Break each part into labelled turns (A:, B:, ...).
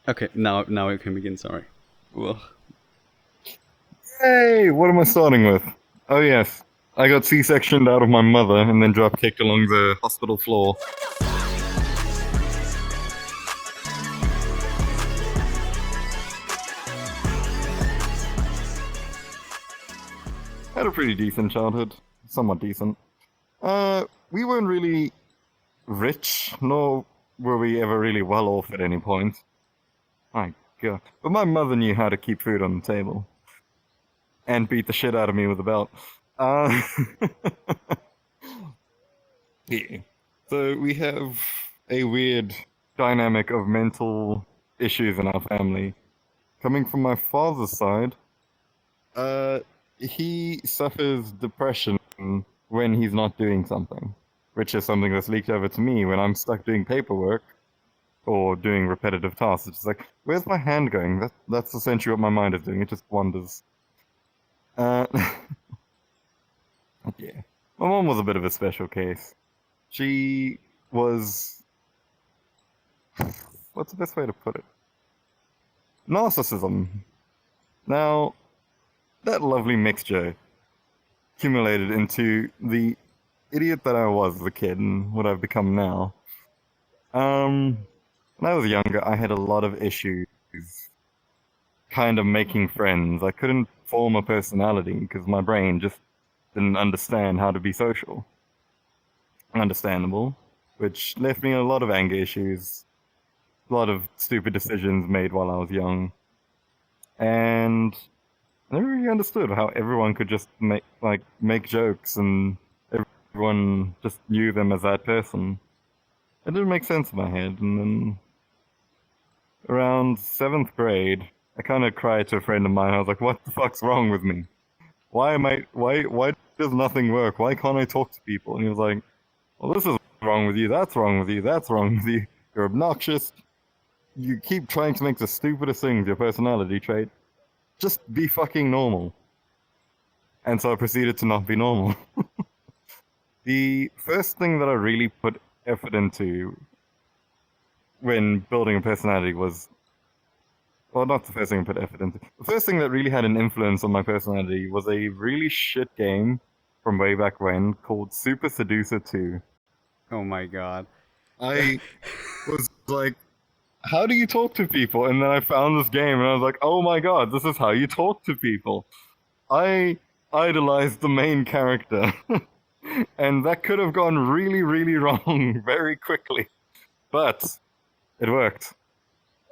A: Okay, now we can begin. Sorry. Ugh.
B: Hey, what am I starting with? Oh yes, I got C-sectioned out of my mother and then drop-kicked along the hospital floor. Had a pretty decent childhood, somewhat decent. We weren't really rich, nor were we ever really well off at any point. My God. But my mother knew how to keep food on the table. And beat the shit out of me with a belt. Uh, yeah. So we have a weird dynamic of mental issues in our family. Coming from my father's side, he suffers depression when he's not doing something, which is something that's leaked over to me when I'm stuck doing paperwork or doing repetitive tasks. It's just like, where's my hand going? That's essentially what my mind is doing. It just wanders. Yeah. My mom was a bit of a special case. She was... What's the best way to put it? Narcissism. Now, that lovely mixture accumulated into the idiot that I was as a kid and what I've become now. When I was younger, I had a lot of issues kind of making friends. I couldn't form a personality because my brain just didn't understand how to be social. Understandable. Which left me a lot of anger issues, a lot of stupid decisions made while I was young. And I never really understood how everyone could just make jokes and everyone just knew them as that person. It didn't make sense in my head. And then around 7th grade, I kind of cried to a friend of mine. I was like, what the fuck's wrong with me? Why does nothing work? Why can't I talk to people? And he was like, well, this is wrong with you, that's wrong with you, that's wrong with you. You're obnoxious. You keep trying to make the stupidest things your personality trait. Just be fucking normal. And so I proceeded to not be normal. The first thing that I really put effort into when building a personality was... Well, not the first thing I put effort into. The first thing that really had an influence on my personality was a really shit game from way back when called Super Seducer 2.
A: Oh my God.
B: I was like, how do you talk to people? And then I found this game and I was like, oh my God, this is how you talk to people. I idolized the main character. And that could have gone really, really wrong very quickly. But it worked.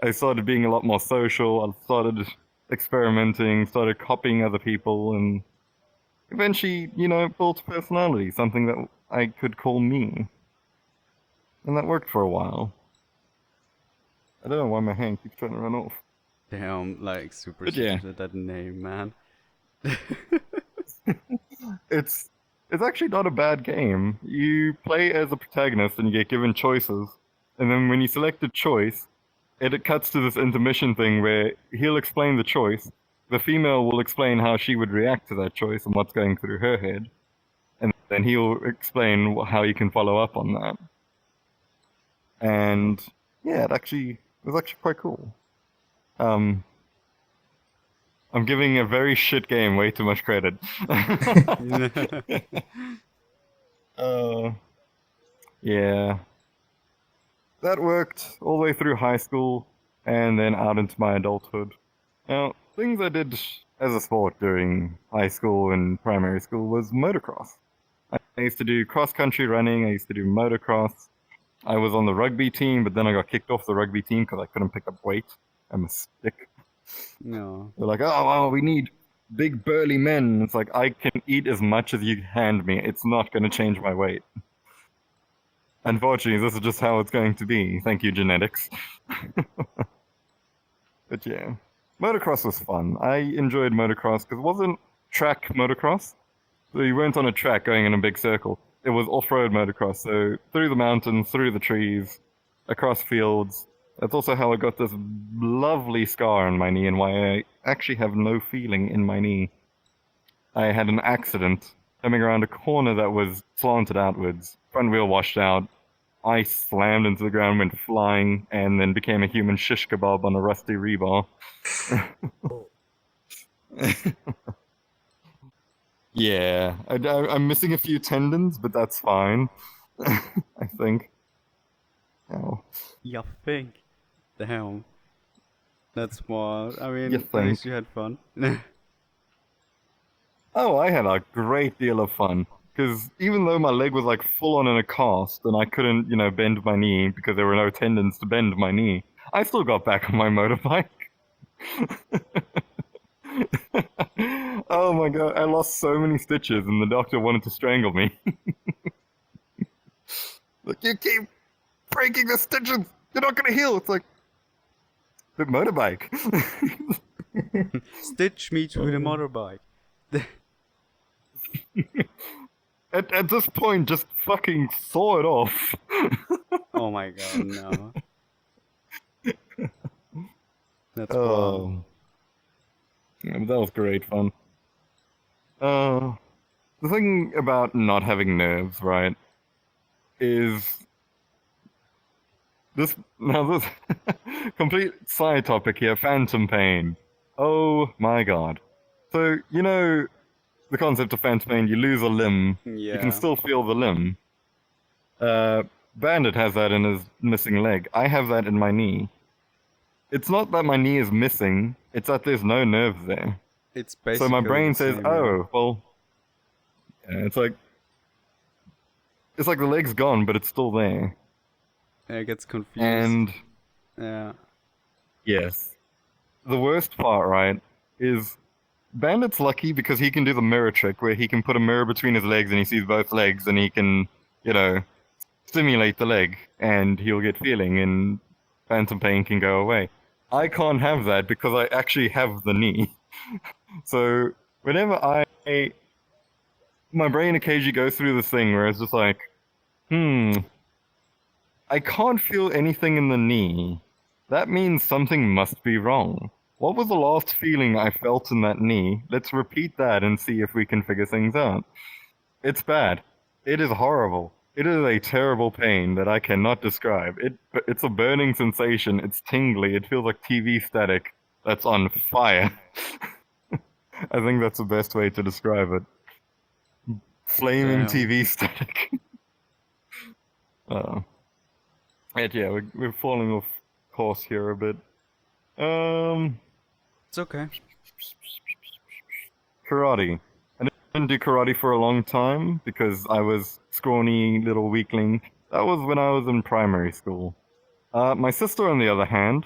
B: I started being a lot more social. I started experimenting, started copying other people, and eventually, built a personality, something that I could call me. And that worked for a while. I don't know why my hand keeps trying to run off.
A: Damn, like super
B: But yeah.
A: that name, man.
B: It's actually not a bad game. You play as a protagonist and you get given choices. And then when you select a choice, it cuts to this intermission thing where he'll explain the choice. The female will explain how she would react to that choice and what's going through her head. And then he'll explain how you can follow up on that. And yeah, it was actually quite cool. I'm giving a very shit game way too much credit. Yeah. That worked all the way through high school and then out into my adulthood. Now, things I did as a sport during high school and primary school was motocross. I used to do cross-country running, I used to do motocross. I was on the rugby team, but then I got kicked off the rugby team because I couldn't pick up weight. I'm a stick.
A: No.
B: They're like, oh, well, we need big burly men. It's like, I can eat as much as you hand me. It's not going to change my weight. Unfortunately, this is just how it's going to be. Thank you, genetics. But yeah, motocross was fun. I enjoyed motocross because it wasn't track motocross. So you weren't on a track going in a big circle. It was off-road motocross, so through the mountains, through the trees, across fields. That's also how I got this lovely scar on my knee and why I actually have no feeling in my knee. I had an accident coming around a corner that was slanted outwards. Front wheel washed out. I slammed into the ground, went flying, and then became a human shish kebab on a rusty rebar. Yeah, I'm missing a few tendons, but that's fine. I think. Oh,
A: You think? Damn. That's wild. I
B: you
A: mean, at
B: think?
A: least you had fun.
B: Oh, I had a great deal of fun. Because even though my leg was like full on in a cast and I couldn't, bend my knee because there were no tendons to bend my knee, I still got back on my motorbike. Oh my god, I lost so many stitches and the doctor wanted to strangle me. Like, you keep breaking the stitches, you're not gonna heal. It's like, the motorbike.
A: Stitch me to the motorbike.
B: At this point, just fucking saw it off.
A: Oh my god, no. That's wild.
B: Oh. Yeah, but that was great fun. The thing about not having nerves, right, is this complete side topic here, phantom pain. Oh my god. So, the concept of phantom pain, you lose a limb, you can
A: Yeah.
B: still feel the limb. Bandit has that in his missing leg. I have that in my knee. It's not that my knee is missing, it's that there's no nerves there.
A: It's
B: So
A: basically
B: my brain
A: the
B: says,
A: same,
B: oh, well, yeah, it's like the leg's gone, but it's still there.
A: yeah. It gets confused.
B: And
A: Yeah.
B: yes, the worst part, right, is Bandit's lucky because he can do the mirror trick where he can put a mirror between his legs and he sees both legs and he can, stimulate the leg and he'll get feeling and phantom pain can go away. I can't have that because I actually have the knee. So whenever my brain occasionally goes through this thing where it's just like, I can't feel anything in the knee. That means something must be wrong. What was the last feeling I felt in that knee? Let's repeat that and see if we can figure things out. It's bad. It is horrible. It is a terrible pain that I cannot describe. It's a burning sensation. It's tingly. It feels like TV static that's on fire. I think that's the best way to describe it. Flaming
A: Damn.
B: TV static. Yeah, we're falling off course here a bit.
A: It's okay.
B: Karate. I didn't do karate for a long time because I was scrawny little weakling. That was when I was in primary school. My sister, on the other hand,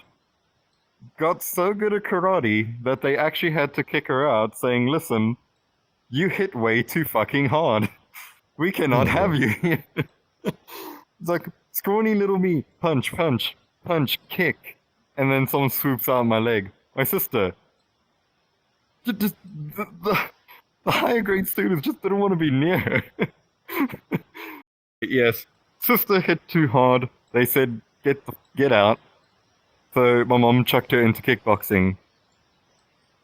B: got so good at karate that they actually had to kick her out, saying, "Listen, you hit way too fucking hard. We cannot have you here." It's like, scrawny little me, punch, punch, punch, kick. And then someone swoops out my leg. My sister. Just, the higher grade students just didn't want to be near her. Yes, sister hit too hard. They said, get out. So my mom chucked her into kickboxing.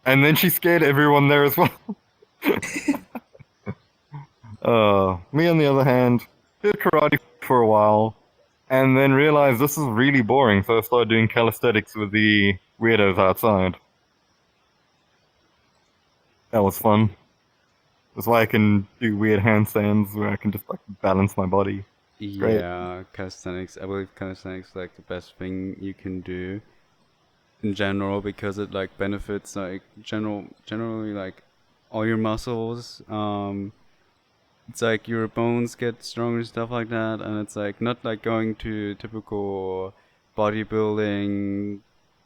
B: And then she scared everyone there as well. Me on the other hand, did karate for a while, and then realized this is really boring, so I started doing calisthenics with the weirdos outside. That was fun. That's why I can do weird handstands where I can just like balance my body. Great.
A: Yeah, calisthenics. I believe calisthenics is like the best thing you can do in general because it like benefits like generally like all your muscles. It's like your bones get stronger and stuff like that, and it's like not like going to typical bodybuilding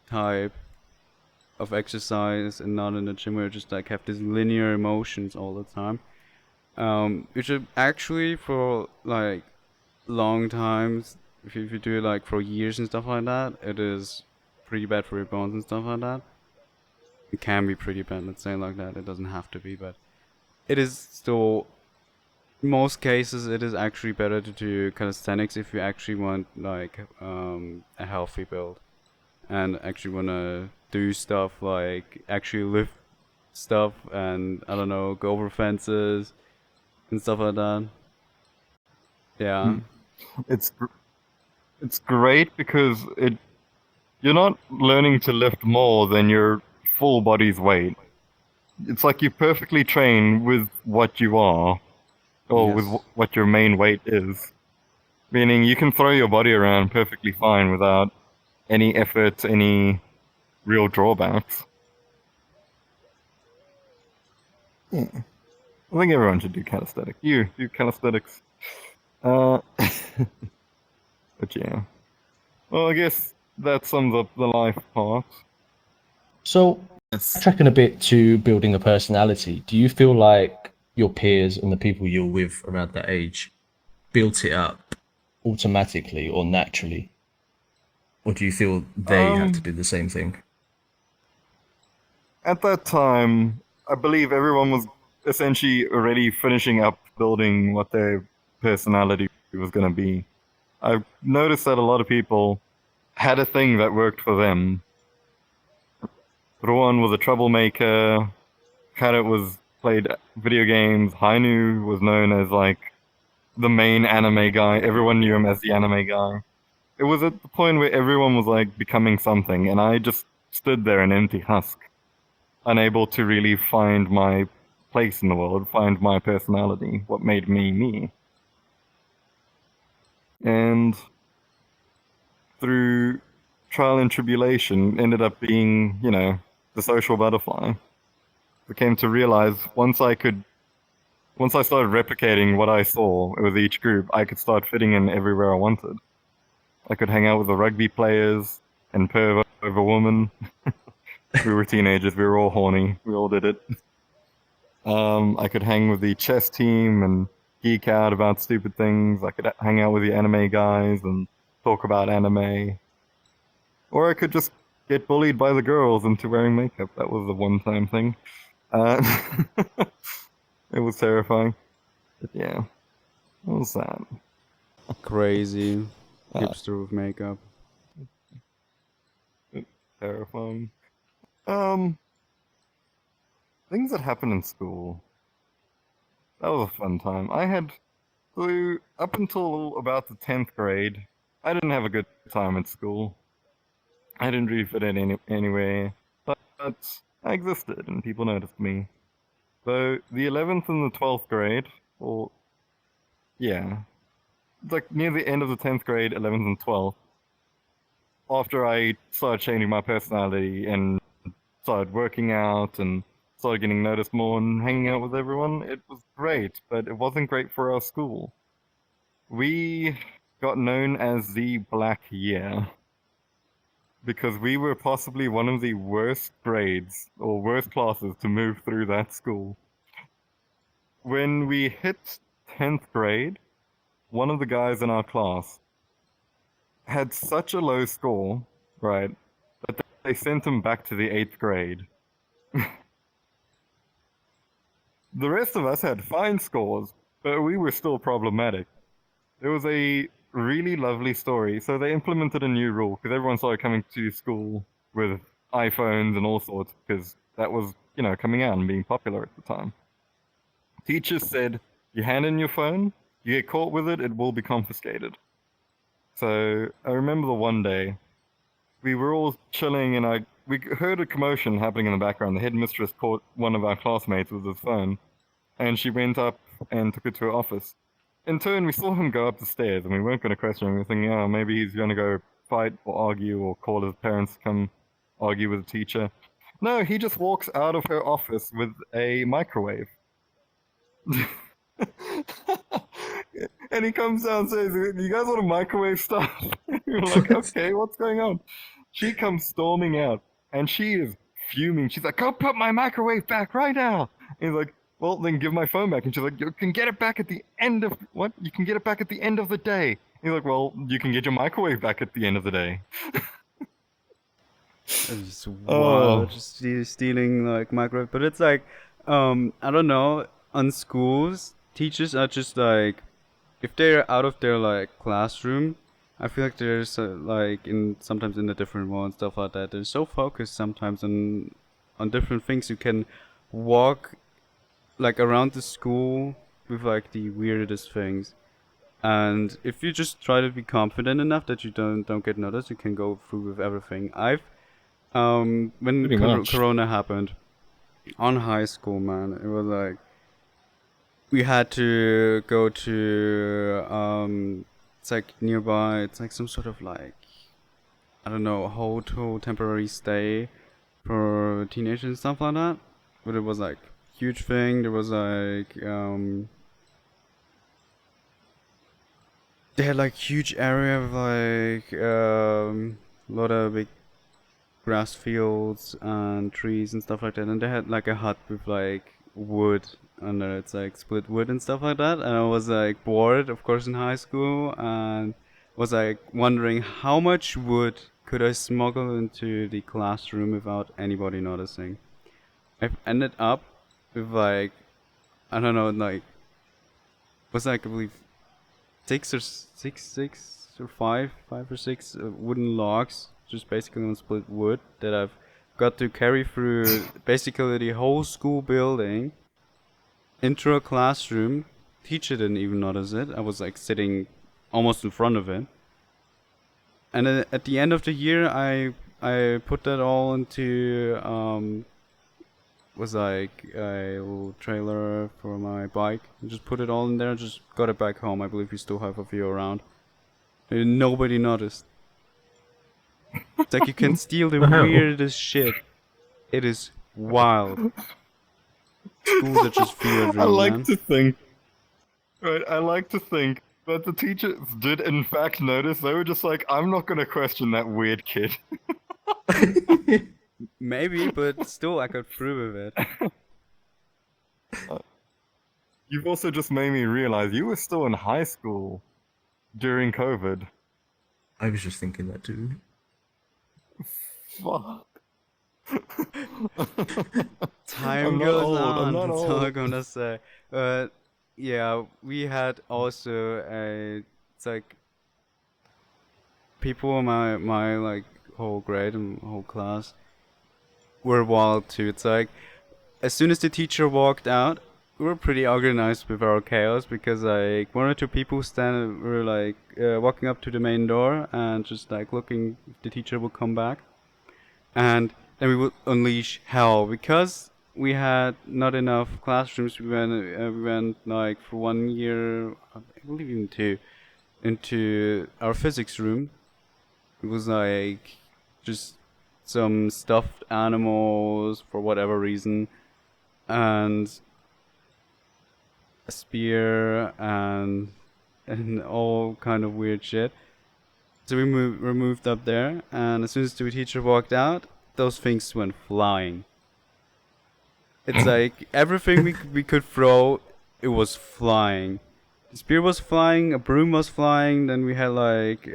A: type of exercise and not in the gym where you just like have these linear motions all the time. Which are actually for like long times, if you do it like for years and stuff like that, it is pretty bad for your bones and stuff like that. It can be pretty bad, let's say like that. It doesn't have to be, but it is still, in most cases, it is actually better to do calisthenics if you actually want like a healthy build and actually want to do stuff like actually lift stuff and I don't know, go over fences and stuff like that. Yeah.
B: It's it's great because you're not learning to lift more than your full body's weight. It's like you perfectly train with what you are, or with
A: Yes.
B: what your main weight is. Meaning you can throw your body around perfectly fine without any effort, any real drawbacks. Yeah. I think everyone should do calisthenics. You do calisthenics. Uh, but yeah. Well, I guess that sums up the life part.
C: So,
B: Yes.
C: tracking a bit to building a personality, do you feel like your peers and the people you're with around that age built it up automatically or naturally? Or do you feel they had to do the same thing?
B: At that time, I believe everyone was essentially already finishing up building what their personality was going to be. I've noticed that a lot of people had a thing that worked for them. Rowan was a troublemaker. Kharat was played video games. Hainu was known as like the main anime guy. Everyone knew him as the anime guy. It was at the point where everyone was like becoming something, and I just stood there an empty husk, unable to really find my place in the world, find my personality, what made me me. And through trial and tribulation, ended up being, the social butterfly. I came to realize once I started replicating what I saw with each group, I could start fitting in everywhere I wanted. I could hang out with the rugby players and perv over women. We were teenagers, we were all horny, we all did it. I could hang with the chess team and geek out about stupid things. I could hang out with the anime guys and talk about anime. Or I could just get bullied by the girls into wearing makeup. That was a one-time thing. It was terrifying. But yeah, what was that?
A: Crazy hipster with makeup.
B: Terrifying. Things that happened in school. That was a fun time. So up until about the 10th grade, I didn't have a good time at school. I didn't really fit in anywhere, but I existed and people noticed me. So the 11th and the 12th grade, it's like near the end of the 10th grade, 11th and 12th, after I started changing my personality and started working out and started getting noticed more and hanging out with everyone, it was great, but it wasn't great for our school. We got known as the Black Year because we were possibly one of the worst grades or worst classes to move through that school. When we hit 10th grade, one of the guys in our class had such a low score, right, that they sent him back to the 8th grade. The rest of us had fine scores, but we were still problematic. There was a really lovely story. So they implemented a new rule because everyone started coming to school with iPhones and all sorts because that was, coming out and being popular at the time. Teachers said, you hand in your phone, you get caught with it, it will be confiscated. So I remember the one day, we were all chilling and we heard a commotion happening in the background. The headmistress caught one of our classmates with his phone, and she went up and took it to her office. In turn, we saw him go up the stairs, and we weren't going to question him. We were thinking, oh, maybe he's going to go fight or argue or call his parents to come argue with the teacher. No, he just walks out of her office with a microwave. And he comes down and says, you guys want to microwave stuff? We're like, okay, what's going on? She comes storming out, and she is fuming. She's like, go put my microwave back right now. And he's like, well, then give my phone back. And she's like, you can get it back at the end of... What? You can get it back at the end of the day. And he's like, well, you can get your microwave back at the end of the day.
A: It's wild, just stealing like microwave. But it's like, I don't know. On schools, teachers are just like, if they're out of their like classroom, I feel like there's sometimes in a different world and stuff like that. They're so focused sometimes on different things. You can walk like around the school with like the weirdest things. And if you just try to be confident enough that you don't get noticed, you can go through with everything. When
C: Pretty much.
A: Corona happened on high school, man, it was like we had to go to it's like nearby. It's like some sort of like, I don't know, hotel temporary stay for teenagers and stuff like that. But it was like huge thing. There was like they had like huge area of like a lot of big grass fields and trees and stuff like that, and they had like a hut with like wood under. It's like split wood and stuff like that. And I was like bored, of course, in high school, and was like wondering how much wood could I smuggle into the classroom without anybody noticing. I've ended up with like, I don't know, like was like I believe six or five or six wooden logs, just basically on split wood, that I've got to carry through basically the whole school building into a classroom. Teacher didn't even notice it. I was like sitting almost in front of it. And then at the end of the year, I put that all into was like a little trailer for my bike. I just put it all in there. Just got it back home. I believe we still have a few around. And nobody noticed. It's like you can steal the
C: Wow.
A: weirdest shit. It is wild. Schools are just fear
B: I
A: dream,
B: like
A: man.
B: to think. Right, I like to think that the teachers did in fact notice. They were just like, I'm not gonna question that weird kid.
A: Maybe, but still, I could prove it.
B: You've also just made me realize you were still in high school during COVID.
C: I was just thinking that too.
B: Fuck.
A: Time
B: I'm not
A: goes
B: old, I'm
A: on.
B: not
A: That's all I'm
B: old.
A: gonna say. But yeah, we had also a. It's like people in my like whole grade and whole class were wild too. It's like as soon as the teacher walked out, we were pretty organized with our chaos, because like one or two people were like walking up to the main door and just like looking if the teacher would come back, and then we would unleash hell because we had not enough classrooms. We went like for 1 year, I believe even two, into our physics room. It was like just some stuffed animals for whatever reason, and a spear and all kind of weird shit. So we moved up there, and as soon as the teacher walked out, those things went flying. It's like everything we could throw, it was flying. The spear was flying, a broom was flying. Then we had like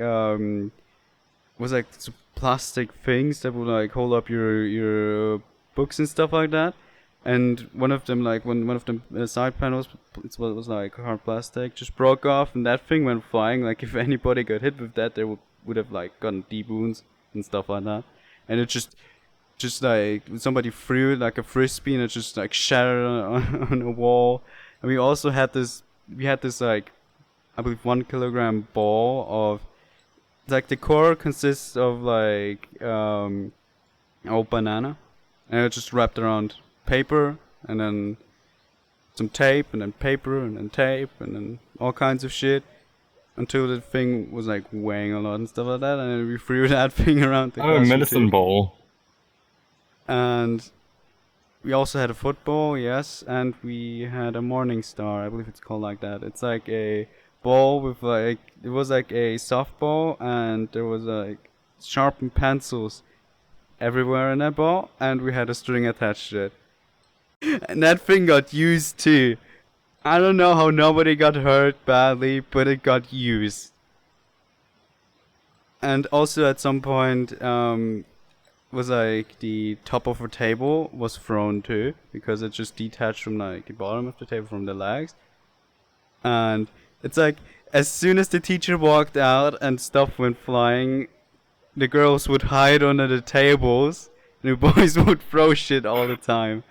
A: was like some plastic things that would like hold up your books and stuff like that. And one of them, like one of the side panels, it was like hard plastic, just broke off, and that thing went flying. Like if anybody got hit with that, they would have like gotten deep wounds and stuff like that. And it just like somebody threw it like a frisbee, and it just like shattered on a wall. And we also had this like, I believe 1 kilogram ball of, like the core consists of like old banana, and it's just wrapped around paper, and then some tape, and then paper, and then tape, and then all kinds of shit, until the thing was like weighing a lot and stuff like that. And then we threw that thing around the
B: Oh,
A: classroom
B: medicine
A: too.
B: ball.
A: And we also had a football, yes, and we had a morning star. I believe it's called like that. It's like a ball with like, it was like a softball, and there was like sharpened pencils everywhere in that ball, and we had a string attached to it. And that thing got used too. I don't know how nobody got hurt badly, but it got used. And also at some point, was like the top of a table was thrown too, because it just detached from like the bottom of the table from the legs. And it's like as soon as the teacher walked out and stuff went flying, the girls would hide under the tables, and the boys would throw shit all the time.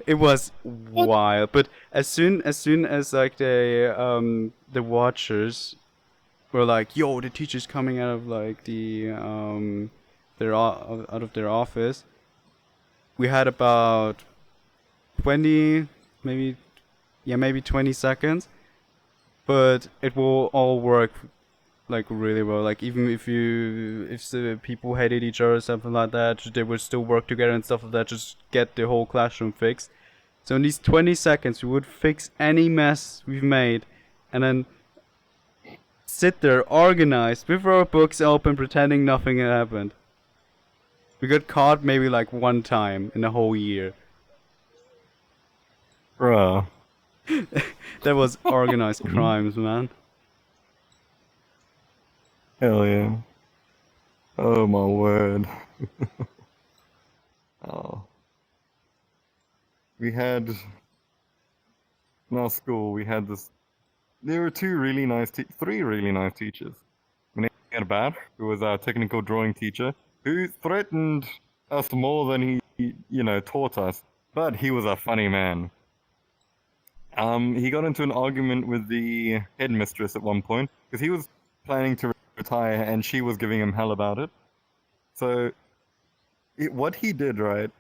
A: It was wild. But as soon as like the watchers were like, "Yo, the teacher's coming out of like out of their office," we had about 20, maybe, yeah, maybe 20 seconds, but it will all work like really well. Like even if the people hated each other or something like that, they would still work together and stuff like that. Just get the whole classroom fixed. So in these 20 seconds, we would fix any mess we've made, and then sit there organized with our books open, pretending nothing had happened. We got caught maybe like one time in the whole year.
B: Bruh.
A: That was organized crimes, man.
B: Hell yeah. Oh my word. Oh. We had in our school we had this there were three really nice teachers. We had Bad, who was our technical drawing teacher, who threatened us more than he taught us. But he was a funny man. He got into an argument with the headmistress at one point because he was planning to retire and she was giving him hell about it. So, what he did, right?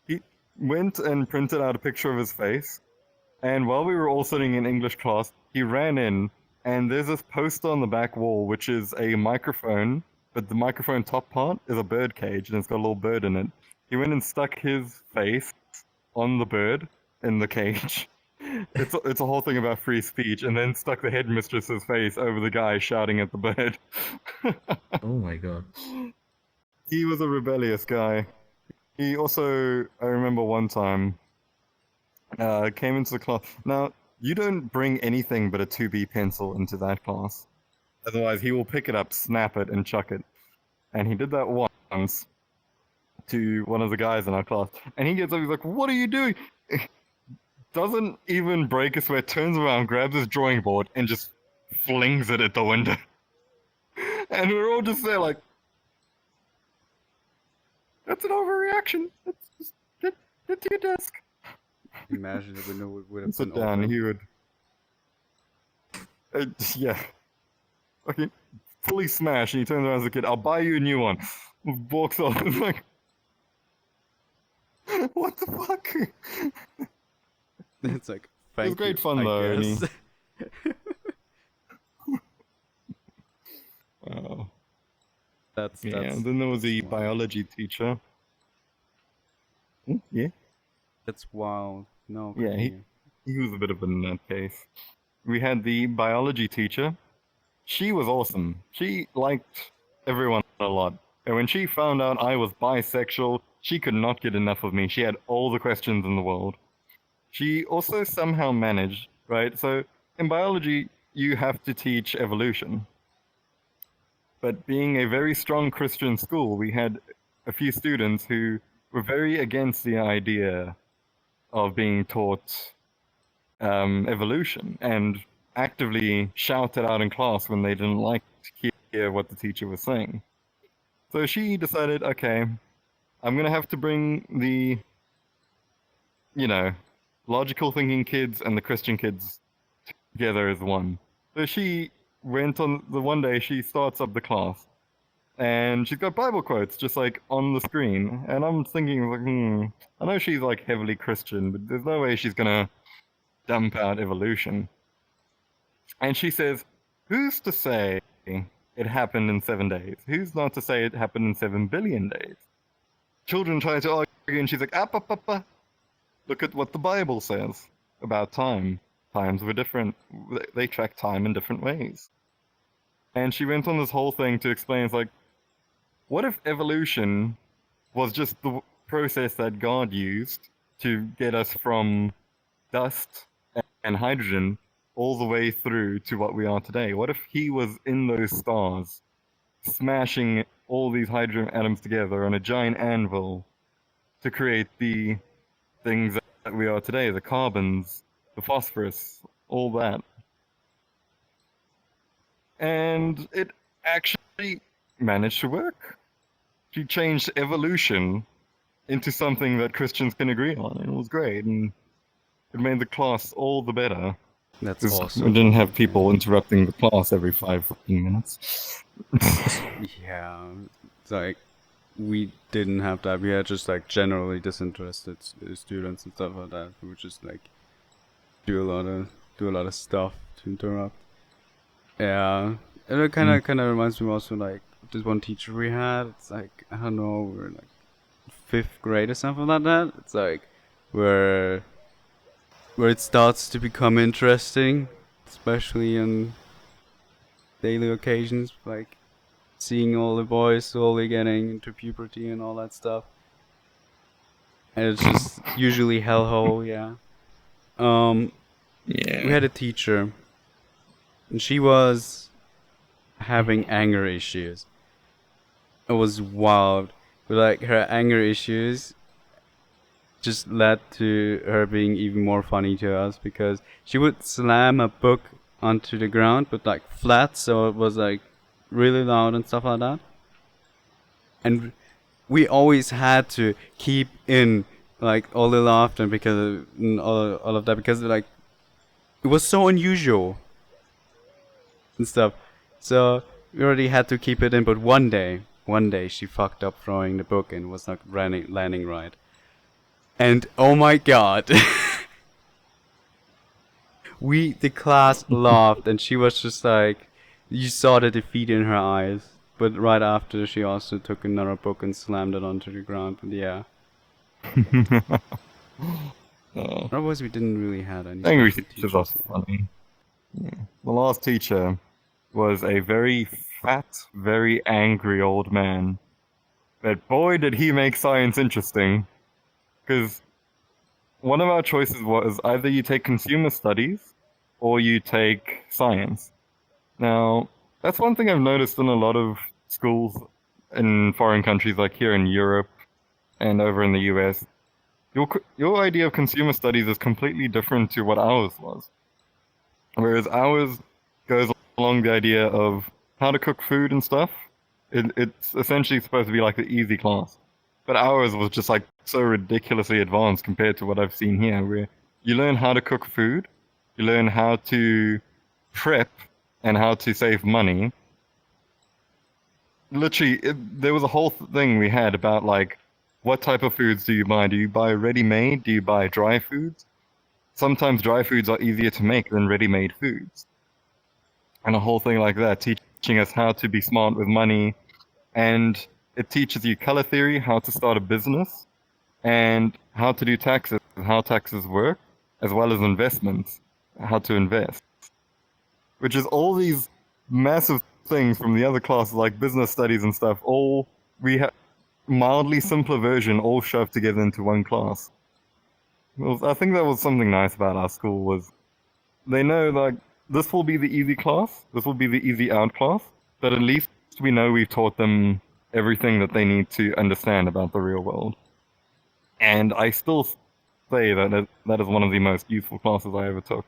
B: He went and printed out a picture of his face, and while we were all sitting in English class, he ran in, and there's this poster on the back wall, which is a microphone, but the microphone top part is a bird cage, and it's got a little bird in it. He went and stuck his face on the bird in the cage. It's a whole thing about free speech, and then stuck the headmistress's face over the guy shouting at the bird.
C: Oh my god.
B: He was a rebellious guy. He also, I remember one time, came into the class. Now, you don't bring anything but a 2B pencil into that class. Otherwise, he will pick it up, snap it, and chuck it. And he did that once to one of the guys in our class. And he gets up, he's like, "What are you doing?" Doesn't even break a sweat, turns around, grabs his drawing board, and just flings it at the window. And we're all just there like, that's an overreaction. Let's just get to your desk.
A: Imagine the window would have
B: Sit
A: been
B: down,
A: open.
B: he would. Yeah. Okay, fully smash, and he turns around as a kid, "I'll buy you a new one." Walks off, and like, what the fuck?
A: It's like, thank
B: It was great
A: you,
B: fun
A: I
B: though. And
A: guess.
B: Oh.
A: That's
B: Yeah, and then there was the
A: wild.
B: biology teacher. Yeah,
A: That's wild. No,
B: Yeah,
A: continue.
B: he was a bit of a nutcase. We had the biology teacher. She was awesome. She liked everyone a lot. And when she found out I was bisexual, she could not get enough of me. She had all the questions in the world. She also somehow managed, right? So in biology, you have to teach evolution. But being a very strong Christian school, we had a few students who were very against the idea of being taught evolution and actively shouted out in class when they didn't like to hear what the teacher was saying. So she decided, okay, I'm going to have to bring the, logical thinking kids and the Christian kids together as one. So she went on the one day, she starts up the class, and she's got Bible quotes just like on the screen. And I'm thinking, like, I know she's like heavily Christian, but there's no way she's going to dump out evolution. And she says, who's to say it happened in 7 days? Who's not to say it happened in 7 billion days? Children try to argue, and she's like, ah. Look at what the Bible says about time. Times were different. They track time in different ways. And she went on this whole thing to explain, it's like, what if evolution was just the process that God used to get us from dust and hydrogen all the way through to what we are today? What if he was in those stars, smashing all these hydrogen atoms together on a giant anvil to create the things that we are today, the carbons, the phosphorus, all that? And it actually managed to work. She changed evolution into something that Christians can agree on, and it was great, and it made the class all the better.
A: That's
B: 'Cause
A: awesome.
B: we didn't have people interrupting the class every 5-15 minutes.
A: Yeah, it's like we didn't have that. We had just like generally disinterested students and stuff like that. We would just like do a lot of stuff to interrupt. Yeah, and it kind of reminds me also like this one teacher we had. It's like I don't know, we were like 5th grade or something like that. It's like where it starts to become interesting, especially on daily occasions, like seeing all the boys slowly getting into puberty and all that stuff. And it's just usually hellhole, yeah. We had a teacher, and she was having anger issues. It was wild. But like her anger issues just led to her being even more funny to us, because she would slam a book onto the ground, but like flat, so it was like really loud and stuff like that. And we always had to keep in like all the laughter because all of that, because like it was so unusual and stuff. So we already had to keep it in. But one day she fucked up throwing the book and was not landing right. And oh my god, the class laughed, and she was just like, you saw the defeat in her eyes. But right after, she also took another book and slammed it onto the ground. But yeah. Otherwise, we didn't really have any.
B: Angry
A: special
B: teachers are funny. Yeah. The last teacher was a very fat, very angry old man. But boy, did he make science interesting. Because one of our choices was either you take consumer studies or you take science. Now, that's one thing I've noticed in a lot of schools in foreign countries, like here in Europe and over in the US. Your idea of consumer studies is completely different to what ours was. Whereas ours goes along the idea of how to cook food and stuff. It's essentially supposed to be like the easy class. But ours was just like so ridiculously advanced compared to what I've seen here, where you learn how to cook food, you learn how to prep, and how to save money. Literally, there was a whole thing we had about like, what type of foods do you buy? Do you buy ready-made? Do you buy dry foods? Sometimes dry foods are easier to make than ready-made foods. And a whole thing like that, teaching us how to be smart with money. And it teaches you color theory, how to start a business, and how to do taxes, how taxes work, as well as investments, how to invest. Which is all these massive things from the other classes like business studies and stuff, all we have mildly simpler version all shoved together into one class. Well, I think that was something nice about our school, was they know like this will be the easy class, this will be the easy out class, but at least we know we've taught them everything that they need to understand about the real world. And I still say that that is one of the most useful classes I ever took.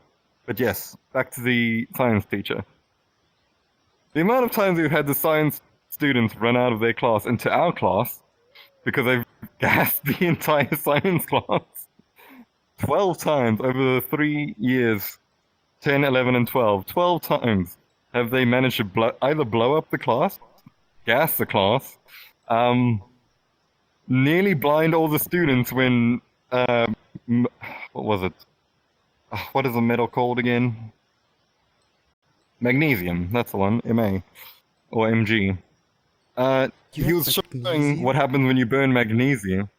B: But yes, back to the science teacher. The amount of times we've had the science students run out of their class into our class because they've gassed the entire science class. 12 times over the 3 years, 10, 11, and 12. 12 times have they managed to either blow up the class, gas the class, nearly blind all the students when, what was it? What is the metal called again? Magnesium, that's the one, Ma, or Mg. He was showing what happens when you burn magnesium.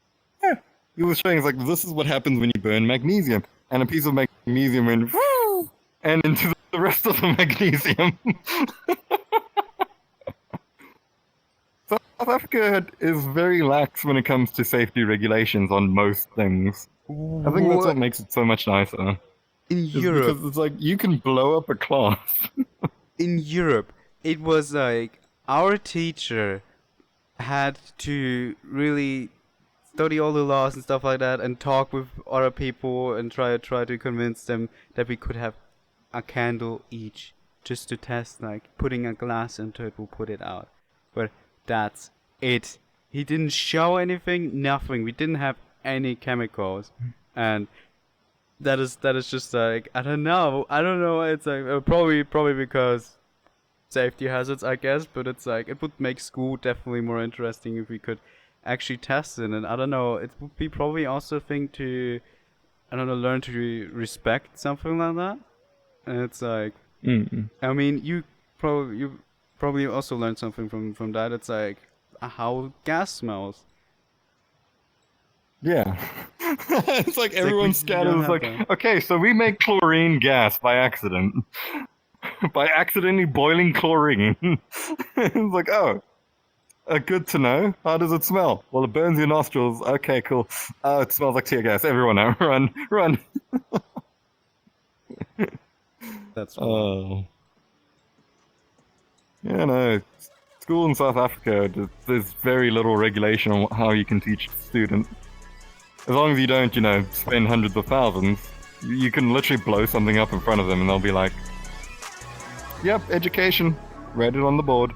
B: Yeah, he was showing, like, this is what happens when you burn magnesium. And a piece of magnesium went, whoo, and into the rest of the magnesium. South Africa is very lax when it comes to safety regulations on most things. I think that's what makes it so much nicer.
A: In Europe,
B: because it's like you can blow up a class.
A: In Europe, it was like our teacher had to really study all the laws and stuff like that, and talk with other people and try to convince them that we could have a candle each, just to test, like putting a glass into it will put it out. But that's it. he didn't show anything, nothing. We didn't have any chemicals, and that is just like I don't know. It's like probably because safety hazards, I guess. But it's like it would make school definitely more interesting if we could actually test it. And I don't know. It would be probably also a thing to learn to respect something like that. And it's like I mean, you probably also learned something from that. It's like how gas smells.
B: Yeah. It's like everyone's
A: we
B: scattered.
A: don't
B: It's
A: have
B: like,
A: that.
B: okay, so we make chlorine gas by accident. By accidentally boiling chlorine. It's like, oh, good to know. How does it smell? Well, it burns your nostrils. Okay, cool. Oh, it smells like tear gas. Everyone now, run.
A: That's
B: Oh. Yeah, no. School in South Africa, there's very little regulation on how you can teach students. As long as you don't, spend hundreds of thousands, you can literally blow something up in front of them and they'll be like, yep, education, write it on the board.